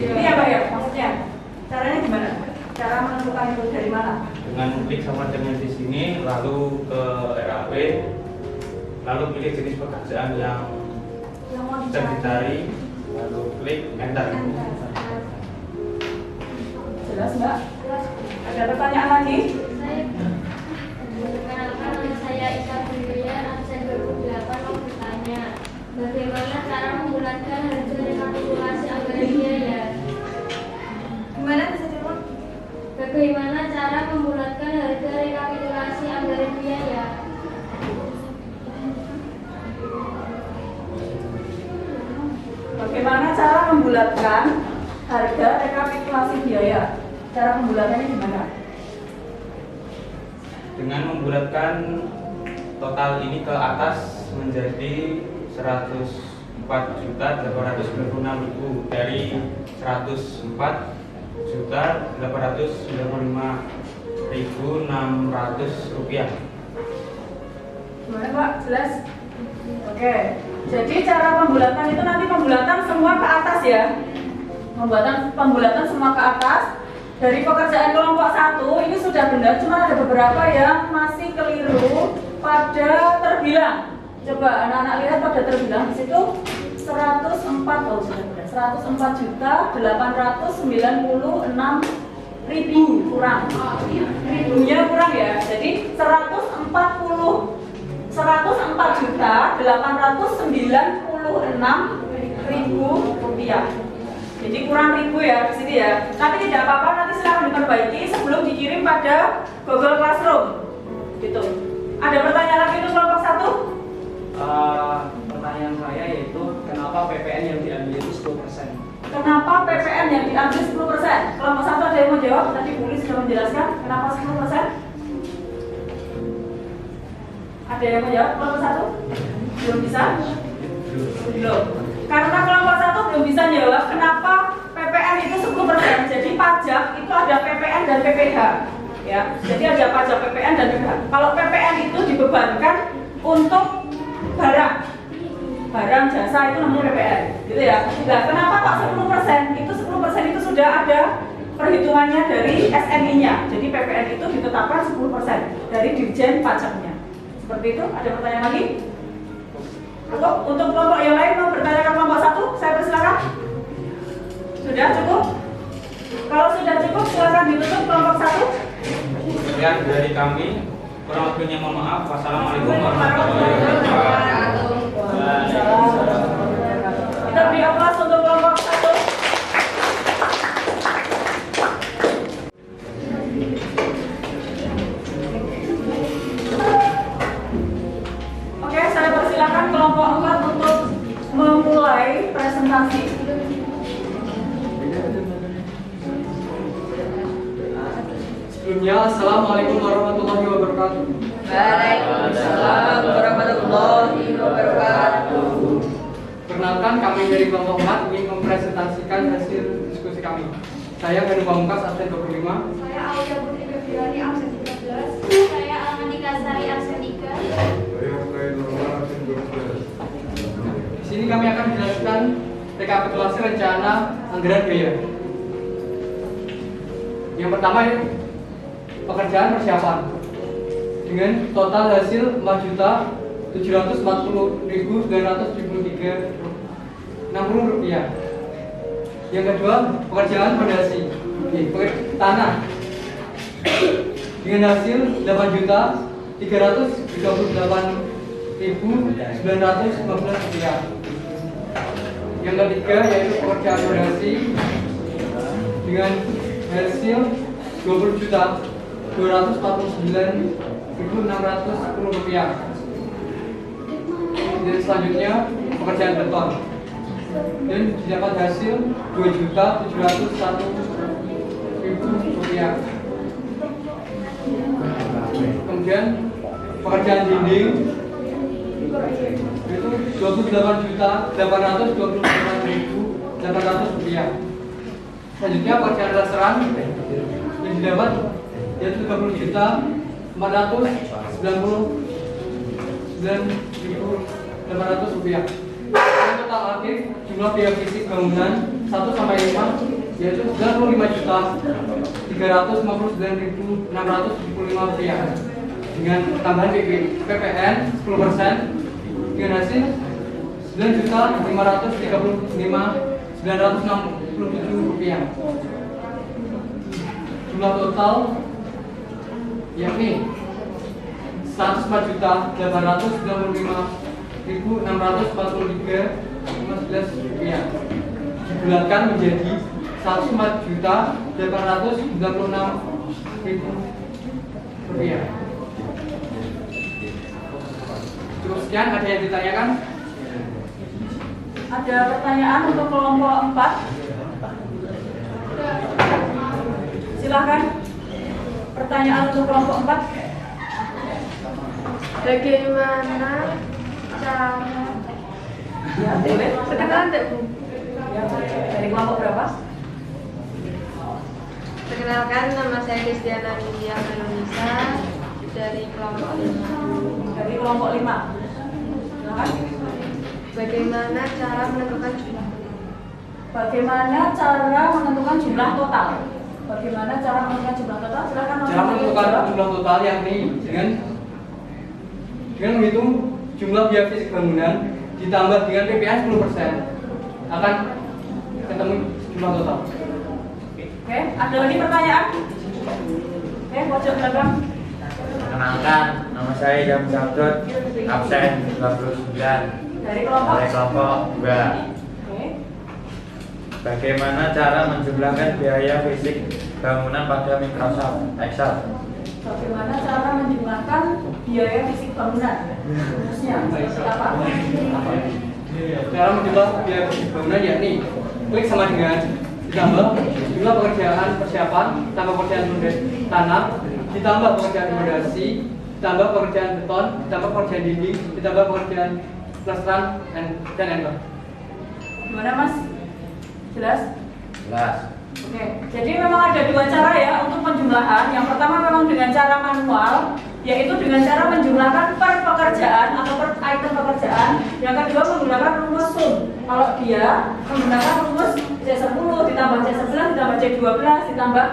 Ini apa ya maksudnya? Caranya gimana? Cara menentukan itu dari mana? Dengan klik sama dengan di sini, lalu ke RAP, lalu pilih jenis pekerjaan yang Yang mau sedang dicari. dicari, lalu klik enter. Jelas Mbak? Ada pertanyaan lagi? Perkenalkan, nama saya Ika Budiya, absen 28, mau bertanya, bagaimana cara membulatkan harga rekapitulasi anggaran biaya? Gimana bisa diulang? Bagaimana cara membulatkan harga rekapitulasi anggaran biaya? Bagaimana cara membulatkan harga rekapitulasi biaya? Cara pembulatannya gimana? Dengan membulatkan total ini ke atas menjadi 104.896.000 dari 104.895.600 rupiah. Gimana Pak? Jelas? Oke. Jadi cara pembulatan itu nanti pembulatan semua ke atas ya. Pembulatan semua ke atas. Dari pekerjaan kelompok 1 ini sudah benar, cuma ada beberapa yang masih keliru pada terbilang. Coba anak-anak lihat pada terbilang di situ 104.896.000 kurang. Ribunya kurang ya. Jadi 104.896.000 rupiah. Jadi kurang 1.000 ya di sini ya. Tapi tidak apa-apa, nanti silahkan diperbaiki sebelum dikirim pada Google Classroom. Gitu. Ada pertanyaan lagi untuk kelompok 1? Pertanyaan saya yaitu kenapa PPN yang diambil itu 10%? Kenapa PPN yang diambil 10%? Kelompok 1 ada yang mau jawab? Tadi Bu Lis sudah menjelaskan kenapa 10%? Ada yang mau jawab kelompok 1? Belum bisa? Belum. Karena kelompok 1 belum bisa jawab kenapa PPN itu 10%. Jadi pajak itu ada PPN dan PPh. Ya. Jadi ada pajak PPN dan PPh. Kalau PPN itu dibebankan untuk barang jasa itu namanya PPN, gitu ya. Nah, kenapa kok 10%? Itu 10% itu sudah ada perhitungannya dari SNI-nya. Jadi PPN itu ditetapkan 10% dari Dirjen Pajaknya. Seperti itu. Ada pertanyaan lagi? Untuk kelompok yang lain mau bertanya ke kelompok 1, saya persilakan. Sudah cukup? Kalau sudah cukup, silakan ditutup kelompok 1. Sekian dari kami. Kurang lebihnya mohon maaf. Wassalamualaikum warahmatullahi wabarakatuh. Kita beri aplaus untuk kelompok 1. Oke, saya persilakan kelompok 4 untuk memulai presentasi. Sebelumnya, Assalamualaikum warahmatullahi wabarakatuh. Waalaikumsalam warahmatullahi wabarakatuh. Perkenalkan, kami dari kelompok 4 ingin mempresentasikan hasil diskusi kami. Saya Ganu Pamungkas, absen 25. Saya Aulia Putri Febriani, absen 13. Saya Almanika Sari, absen 3. Di sini kami akan menjelaskan rekapitulasi rencana anggaran biaya. Yang pertama ini pekerjaan persiapan dengan total hasil 4.000.000 Rp740.973,60. Yang kedua, pekerjaan fondasi tanah dengan hasil Rp8.338.915. Yang ketiga yaitu pekerjaan fondasi dengan hasil Rp20.249.610. Dan selanjutnya pekerjaan beton dan didapat hasil Rp2.701.000. Kemudian pekerjaan dinding itu Rp28.825.800. Selanjutnya pekerjaan laseran yang didapat yaitu Rp30.899.800. Total akhir jumlah biaya fisik bangunan 1 sampai 5 yaitu Rp95.359.675 dengan tambahan PPN 10% dengan hasil Rp9.535.967. Jumlah total yakni Rp104.895.643,11 dibulatkan menjadi Rp104.896.000. Cukup sekian, ada yang ditanyakan? Ada pertanyaan untuk kelompok 4? Silahkan. Pertanyaan untuk kelompok 4. Bagaimana cara Ya, boleh. perkenalan deh Bu? Ya, dari kelompok berapa? Perkenalkan, nama saya Kristiana Media Indonesia dari kelompok 5. Dari kelompok 5. Silahkan. Bagaimana cara menentukan jumlah? Bagaimana cara menentukan jumlah total? Bagaimana cara menentukan jumlah total? Silakan. Cara menentukan jumlah total yakni dengan menghitung jumlah biaya fisik bangunan ditambah dengan PPN 10% akan ketemu jumlah total. Oke, ada lagi pertanyaan? Oke, pojok belakang. Perkenalkan, nama saya Jam Sabdot, absen 29 Dari kelompok? dari kelompok 2. Oke. Bagaimana cara menjumlahkan biaya fisik bangunan pada Microsoft Excel? Bagaimana cara menjumlahkan biaya fisik bangunan? Rumusnya seperti apa? Cara menjumlah biaya fisik bangunan yakni klik sama dengan ditambah jumlah pekerjaan persiapan tambah pekerjaan tanah ditambah pekerjaan fondasi ditambah pekerjaan beton ditambah pekerjaan dinding ditambah pekerjaan plastran dan enter. Gimana Mas? Jelas? Jelas. Oke, jadi memang ada dua cara ya untuk penjumlahan. Yang pertama memang dengan cara manual, yaitu dengan cara menjumlahkan per pekerjaan atau per item pekerjaan. Yang kedua menggunakan rumus sum. Kalau dia menggunakan rumus C10 ditambah C11 ditambah C12 ditambah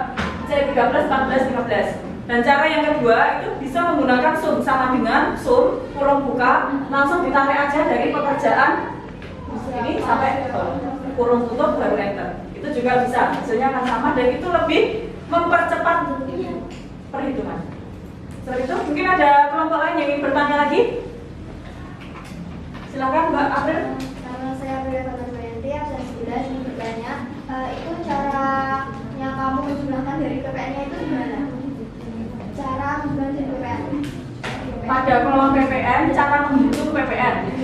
C13, 14, 15. Dan cara yang kedua itu bisa menggunakan sum, sama dengan sum kurung buka langsung ditarik aja dari pekerjaan ini sampai kurung tutup baru enter. Itu juga bisa, hasilnya akan sama dan itu lebih mempercepat perhitungan. Setelah itu mungkin ada kelompok lain yang ingin bertanya lagi. Silakan Mbak April. Nama saya April Fatahbayanti, absen 11 ingin bertanya, itu caranya kamu menjumlahkan dari PPN-nya itu gimana? Cara menjumlahkan dari PPN? Pada kolom PPN, cara menghitung PPN.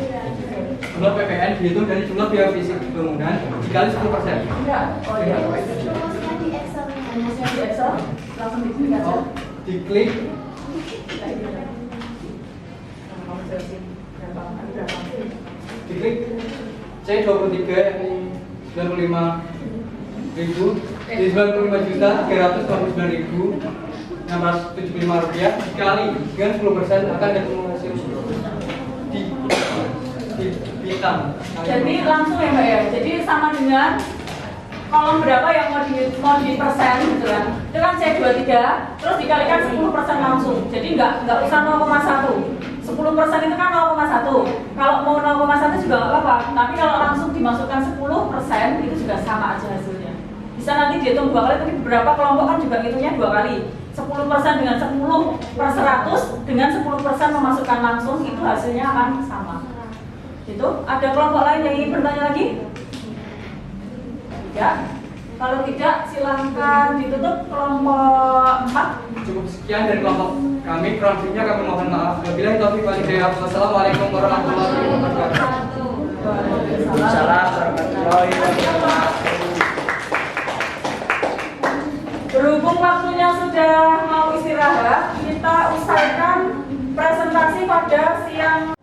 Jumlah PPN dihitung dari jumlah biaya fisik bangunan dikali 10%. Enggak. Oh iya. Rumusnya di Excel. Rumusnya di Excel, langsung diklik aja. Oh, diklik. Diklik C23 ini 95.000 di 95.399.675 rupiah dikali dengan 10% akan ketemu hasil di bintang. Jadi langsung ya Mbak ya. Jadi sama dengan kolom berapa yang mau di persen gitu kan. Itu kan C23 terus dikalikan 10% langsung. Jadi nggak usah 0,1. 10% itu kan 0,1. Kalau mau 0,1 juga nggak apa-apa. Tapi kalau langsung dimasukkan 10% itu juga sama aja hasilnya. Bisa nanti dihitung 2 kali, tapi beberapa kelompok kan juga hitungnya 2 kali. 10% dengan 10/100 dengan 10% memasukkan langsung itu hasilnya akan sama. Itu ada kelompok lain yang ingin bertanya lagi? Ya. Kalau tidak silahkan ditutup kelompok 4. Cukup sekian dari kelompok kami. Kurang lebihnya kami mohon maaf. Wabillahi taufiq wal hidayah. Wassalamualaikum warahmatullahi wabarakatuh. Waalaikumsalam warahmatullahi wabarakatuh. Berhubung waktunya sudah mau istirahat, kita usahakan presentasi pada siang.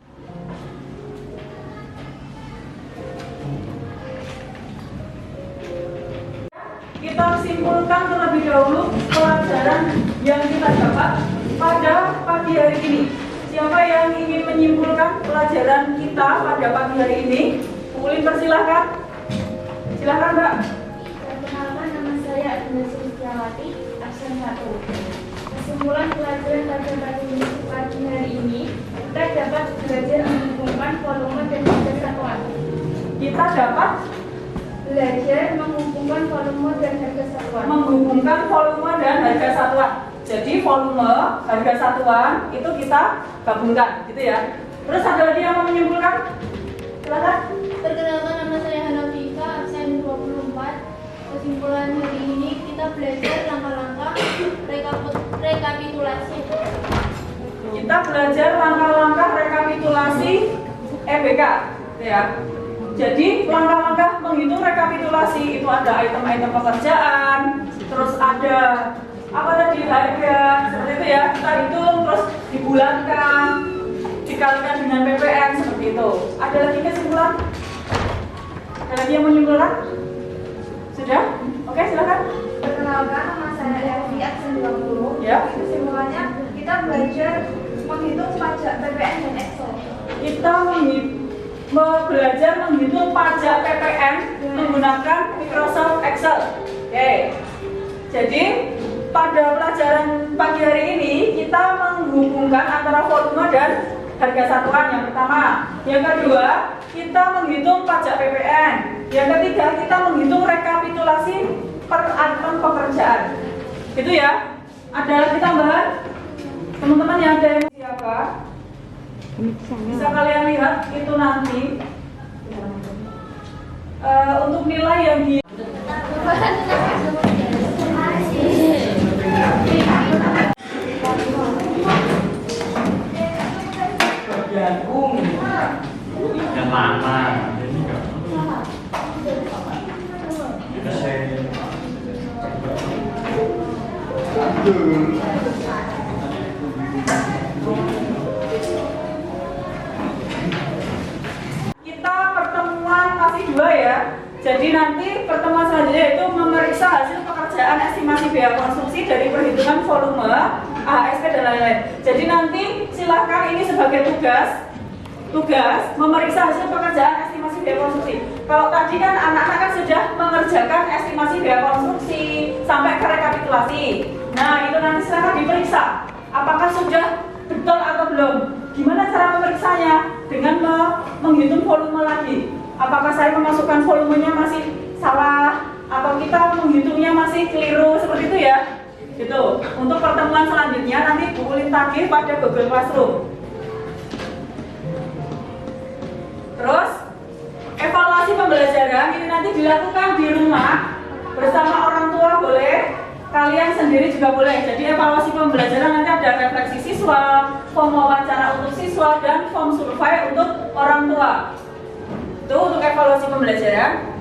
Kita simpulkan terlebih dahulu pelajaran yang kita dapat pada pagi hari ini. Siapa yang ingin menyimpulkan pelajaran kita pada pagi hari ini? Ulin persilahkan. Silahkan Mbak. Perkenalkan, nama saya Agnes Suciawati, absen 1. Kesimpulan pelajaran pada pagi hari ini, kita dapat belajar menghubungkan volume dan harga satuan. Kita dapat Belajar menghubungkan volume dan harga satuan. menghubungkan volume dan harga satuan. Jadi volume, harga satuan itu kita gabungkan, gitu ya. Terus ada lagi yang mau menyimpulkan? Silakan. Perkenalkan, nama saya Hanafika, absen 24. Kesimpulan hari ini kita belajar langkah-langkah rekapitulasi. Kita belajar langkah-langkah rekapitulasi EBK, gitu ya. Jadi langkah-langkah menghitung rekapitulasi itu ada item-item pekerjaan, terus ada apa tadi, harga, seperti itu ya. Kita hitung terus dibulatkan, dikalikan dengan PPN seperti itu. Ada lagi kesimpulan? Ada lagi yang menyimpulkan? Sudah? Oke, silakan. Perkenalkan, nama saya Elvi, absen 20. Ya. Kesimpulannya, kita belajar menghitung pajak PPN dan Excel. Kita belajar menghitung pajak PPN menggunakan Microsoft Excel. Oke. Jadi pada pelajaran pagi hari ini kita menghubungkan antara volume dan harga satuan yang pertama. Yang kedua, kita menghitung pajak PPN. Yang ketiga, kita menghitung rekapitulasi per item pekerjaan. Gitu ya. Ada lagi tambahan? Teman-teman yang ada yang siapa? Bisa kalian lihat itu nanti untuk nilai yang di Yang lama. kita pertemuan masih 2 ya. Jadi nanti pertemuan selanjutnya itu memeriksa hasil pekerjaan estimasi biaya konsumsi dari perhitungan volume, AHSP dan lain-lain. Jadi nanti silakan ini sebagai tugas memeriksa hasil pekerjaan estimasi biaya konsumsi. Kalau tadi kan anak-anak kan sudah mengerjakan estimasi biaya konsumsi sampai ke rekapitulasi. Nah itu nanti silakan diperiksa apakah sudah betul atau belum. Gimana cara memeriksanya? Dengan menghitung volume lagi. Apakah saya memasukkan volumenya masih salah atau kita menghitungnya masih keliru, seperti itu ya. Gitu. Untuk pertemuan selanjutnya nanti Bu Ulin tagih pada Google Classroom. Terus evaluasi pembelajaran ini nanti dilakukan di rumah bersama orang tua boleh, kalian sendiri juga boleh. Jadi evaluasi pembelajaran nanti ada refleksi siswa, form wawancara untuk siswa, dan form survei untuk orang tua. Itu untuk evaluasi pembelajaran.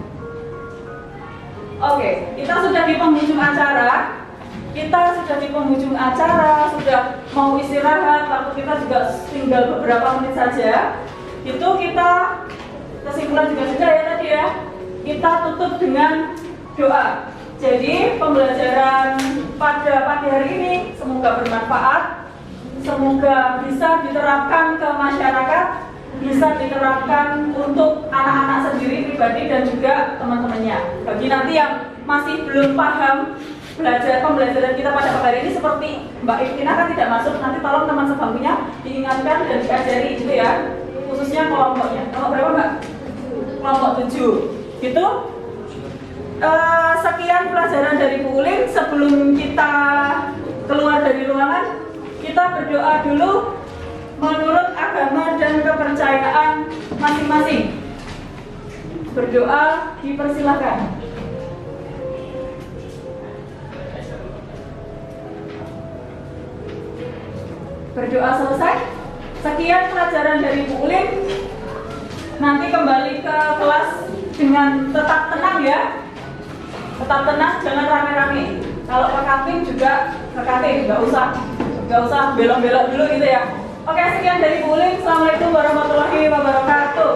Oke, kita sudah di penghujung acara. Sudah mau istirahat, waktu kita juga tinggal beberapa menit saja. Itu kita kesimpulan juga sudah ya tadi ya. Kita tutup dengan doa. Jadi pembelajaran pada pagi hari ini semoga bermanfaat, semoga bisa diterapkan ke masyarakat, bisa diterapkan untuk anak-anak sendiri pribadi dan juga teman-temannya. Bagi nanti yang masih belum paham pembelajaran kita pada pagi hari ini seperti Mbak Iftina kan tidak masuk, nanti tolong teman sebangkunya diingatkan dan diajari gitu ya, khususnya kelompoknya. Kelompok berapa Mbak? Kelompok 7 gitu. Sekian pelajaran dari Bu Ulin. Sebelum kita keluar dari ruangan, kita berdoa dulu menurut agama dan kepercayaan masing-masing. Berdoa dipersilahkan. Berdoa selesai. Sekian pelajaran dari Bu Ulin. Nanti kembali ke kelas dengan tetap tenang ya. Tetap tenang, jangan rame-rame. Kalau ke kantin juga ke kantin, nggak usah belok-belok dulu gitu ya. Oke, sekian dari Bu Ulin. Assalamualaikum warahmatullahi wabarakatuh.